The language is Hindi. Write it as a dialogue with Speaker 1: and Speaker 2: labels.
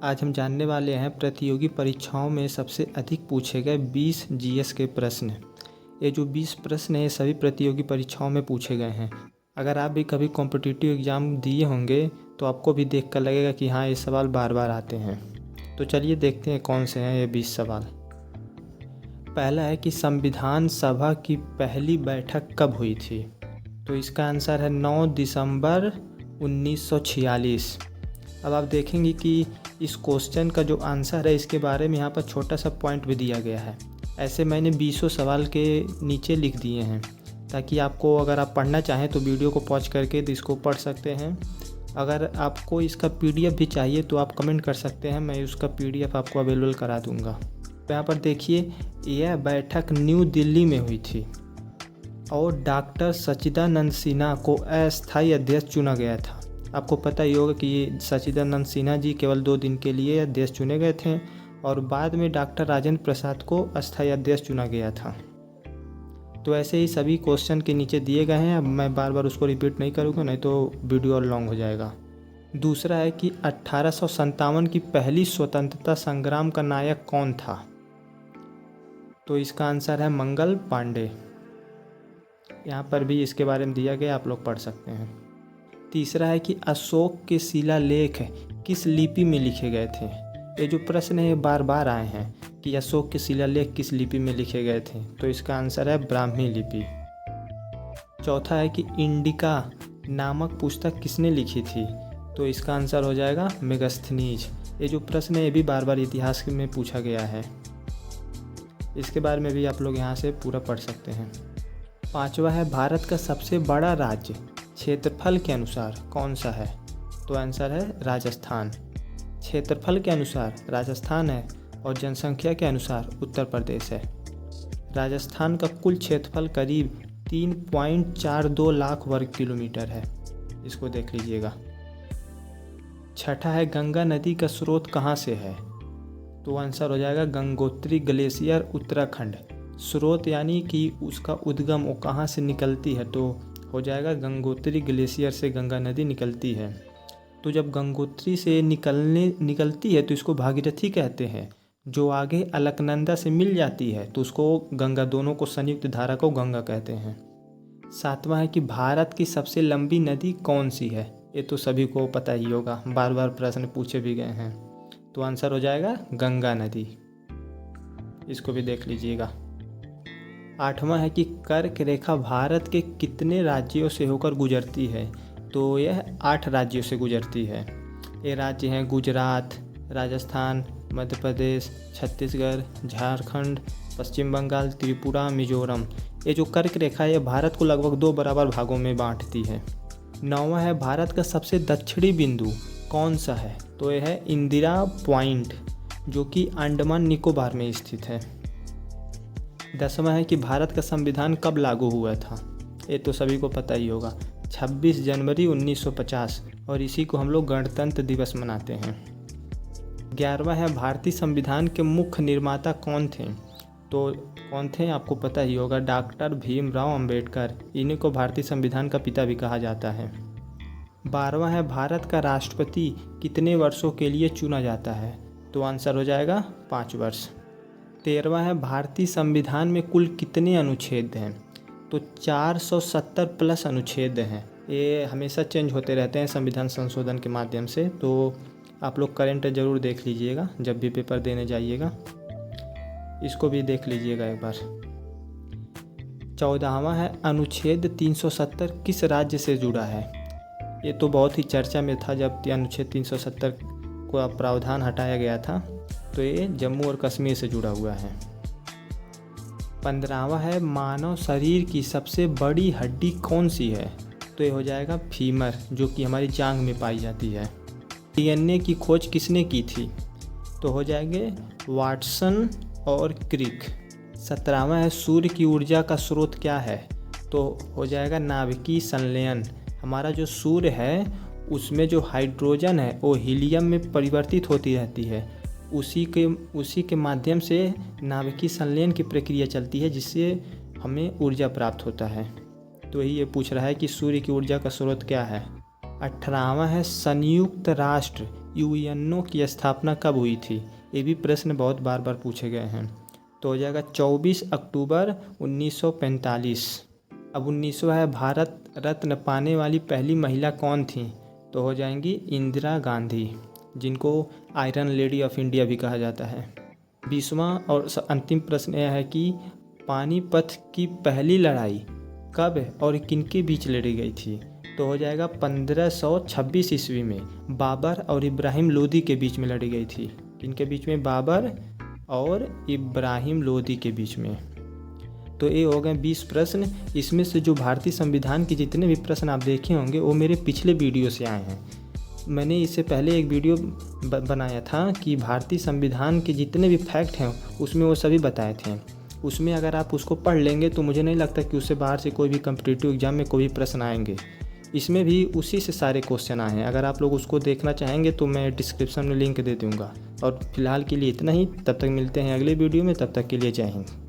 Speaker 1: आज हम जानने वाले हैं प्रतियोगी परीक्षाओं में सबसे अधिक पूछे गए 20 जीएस के प्रश्न। ये जो 20 प्रश्न हैं ये सभी प्रतियोगी परीक्षाओं में पूछे गए हैं। अगर आप भी कभी कॉम्पिटिटिव एग्ज़ाम दिए होंगे तो आपको भी देखकर लगेगा कि हाँ, ये सवाल बार बार आते हैं। तो चलिए देखते हैं कौन से हैं ये 20 सवाल। पहला है कि संविधान सभा की पहली बैठक कब हुई थी? तो इसका आंसर है 9 दिसंबर 1946। अब आप देखेंगे कि इस क्वेश्चन का जो आंसर है इसके बारे में यहाँ पर छोटा सा पॉइंट भी दिया गया है। ऐसे मैंने 20 सवाल के नीचे लिख दिए हैं ताकि आपको, अगर आप पढ़ना चाहें तो वीडियो को पॉज करके इसको पढ़ सकते हैं। अगर आपको इसका पीडीएफ भी चाहिए तो आप कमेंट कर सकते हैं, मैं उसका पीडीएफ आपको अवेलेबल करा दूंगा। तो यहाँ पर देखिए, यह बैठक न्यू दिल्ली में हुई थी और डॉक्टर सच्चिदानंद सिन्हा को अस्थायी अध्यक्ष चुना गया था। आपको पता ही होगा कि सच्चिदानंद सिन्हा जी केवल 2 दिन के लिए अध्यक्ष चुने गए थे और बाद में डॉक्टर राजेंद्र प्रसाद को अस्थायी अध्यक्ष चुना गया था। तो ऐसे ही सभी क्वेश्चन के नीचे दिए गए हैं। अब मैं बार बार उसको रिपीट नहीं करूँगा, नहीं तो वीडियो और लॉन्ग हो जाएगा। दूसरा है कि 1857 की पहली स्वतंत्रता संग्राम का नायक कौन था? तो इसका आंसर है मंगल पांडे। यहाँ पर भी इसके बारे में दिया गया, आप लोग पढ़ सकते हैं। तीसरा है कि अशोक के शिलालेख किस लिपि में लिखे गए थे? ये जो प्रश्न है ये बार बार आए हैं कि अशोक के शिलालेख किस लिपि में लिखे गए थे। तो इसका आंसर है ब्राह्मी लिपि। चौथा है कि इंडिका नामक पुस्तक किसने लिखी थी? तो इसका आंसर हो जाएगा मेगास्थनीज। ये जो प्रश्न है ये भी बार बार इतिहास में पूछा गया है। इसके बारे में भी आप लोग यहाँ से पूरा पढ़ सकते हैं। पांचवा है भारत का सबसे बड़ा राज्य क्षेत्रफल के अनुसार कौन सा है? तो आंसर है राजस्थान। क्षेत्रफल के अनुसार राजस्थान है और जनसंख्या के अनुसार उत्तर प्रदेश है। राजस्थान का कुल क्षेत्रफल करीब 3.42 लाख वर्ग किलोमीटर है। इसको देख लीजिएगा। छठा है गंगा नदी का स्रोत कहाँ से है? तो आंसर हो जाएगा गंगोत्री ग्लेशियर उत्तराखंड। स्रोत यानी कि उसका उद्गम वो कहाँ से निकलती है, तो हो जाएगा गंगोत्री ग्लेशियर से गंगा नदी निकलती है। तो जब गंगोत्री से निकलती है तो इसको भागीरथी कहते हैं। जो आगे अलकनंदा से मिल जाती है तो उसको गंगा, दोनों को संयुक्त धारा को गंगा कहते हैं। सातवां है कि भारत की सबसे लंबी नदी कौन सी है? ये तो सभी को पता ही होगा, बार बार प्रश्न पूछे भी गए हैं। तो आंसर हो जाएगा गंगा नदी। इसको भी देख लीजिएगा। आठवां है कि कर्क रेखा भारत के कितने राज्यों से होकर गुजरती है? तो यह 8 राज्यों से गुजरती है। ये राज्य हैं गुजरात, राजस्थान, मध्य प्रदेश, छत्तीसगढ़, झारखंड, पश्चिम बंगाल, त्रिपुरा, मिजोरम। ये जो कर्क रेखा है ये भारत को लगभग 2 बराबर भागों में बांटती है। 9वां है भारत का सबसे दक्षिणी बिंदु कौन सा है? तो यह है इंदिरा पॉइंट, जो कि अंडमान निकोबार में स्थित है। 10वां है कि भारत का संविधान कब लागू हुआ था? ये तो सभी को पता ही होगा, 26 जनवरी 1950, और इसी को हम लोग गणतंत्र दिवस मनाते हैं। 11वां है भारतीय संविधान के मुख्य निर्माता कौन थे? तो कौन थे आपको पता ही होगा, डॉक्टर भीमराव अंबेडकर। इन्हीं को भारतीय संविधान का पिता भी कहा जाता है। 12वां है भारत का राष्ट्रपति कितने वर्षों के लिए चुना जाता है? तो आंसर हो जाएगा 5 वर्ष। 13वां है भारतीय संविधान में कुल कितने अनुच्छेद हैं? तो 470 प्लस अनुच्छेद हैं। ये हमेशा चेंज होते रहते हैं संविधान संशोधन के माध्यम से, तो आप लोग करंट ज़रूर देख लीजिएगा जब भी पेपर देने जाइएगा। इसको भी देख लीजिएगा एक बार। 14वां है अनुच्छेद 370 किस राज्य से जुड़ा है? ये तो बहुत ही चर्चा में था जब अनुच्छेद 370 को प्रावधान हटाया गया था। तो ये जम्मू और कश्मीर से जुड़ा हुआ है। 15वां है मानव शरीर की सबसे बड़ी हड्डी कौन सी है? तो ये हो जाएगा फीमर, जो कि हमारी जांघ में पाई जाती है। डीएनए की खोज किसने की थी? तो हो जाएंगे वाटसन और क्रिक। 17वां है सूर्य की ऊर्जा का स्रोत क्या है? तो हो जाएगा नाभिकीय संलयन। हमारा जो सूर्य है उसमें जो हाइड्रोजन है वो हीलियम में परिवर्तित होती रहती है। उसी के माध्यम से नाभिकीय संलयन की प्रक्रिया चलती है, जिससे हमें ऊर्जा प्राप्त होता है। तो यही ये पूछ रहा है कि सूर्य की ऊर्जा का स्रोत क्या है? 18वां है संयुक्त राष्ट्र यूएनओ की स्थापना कब हुई थी। ये भी प्रश्न बहुत बार बार पूछे गए हैं। तो हो जाएगा 24 अक्टूबर 1945। अब 19वां है भारत रत्न पाने वाली पहली महिला कौन थी। तो हो जाएंगी इंदिरा गांधी, जिनको आयरन लेडी ऑफ इंडिया भी कहा जाता है। 20वां और अंतिम प्रश्न यह है कि पानीपत की पहली लड़ाई कब और किनके बीच लड़ी गई थी। तो हो जाएगा 1526 ईस्वी में बाबर और इब्राहिम लोदी के बीच में लड़ी गई थी। किनके बीच में, बाबर और इब्राहिम लोदी के बीच में। तो ये हो गए 20 प्रश्न। इसमें से जो भारतीय संविधान के जितने भी प्रश्न आप देखे होंगे वो मेरे पिछले वीडियो से आए हैं। मैंने इससे पहले एक वीडियो बनाया था कि भारतीय संविधान के जितने भी फैक्ट हैं उसमें वो सभी बताए थे। उसमें अगर आप उसको पढ़ लेंगे तो मुझे नहीं लगता कि उससे बाहर से कोई भी कॉम्पिटिटिव एग्जाम में कोई भी प्रश्न आएंगे। इसमें भी उसी से सारे क्वेश्चन आए हैं। अगर आप लोग उसको देखना चाहेंगे तो मैं डिस्क्रिप्शन में लिंक दे दूँगा। और फिलहाल के लिए इतना ही। तब तक मिलते हैं अगले वीडियो में। तब तक के लिए जय हिंद।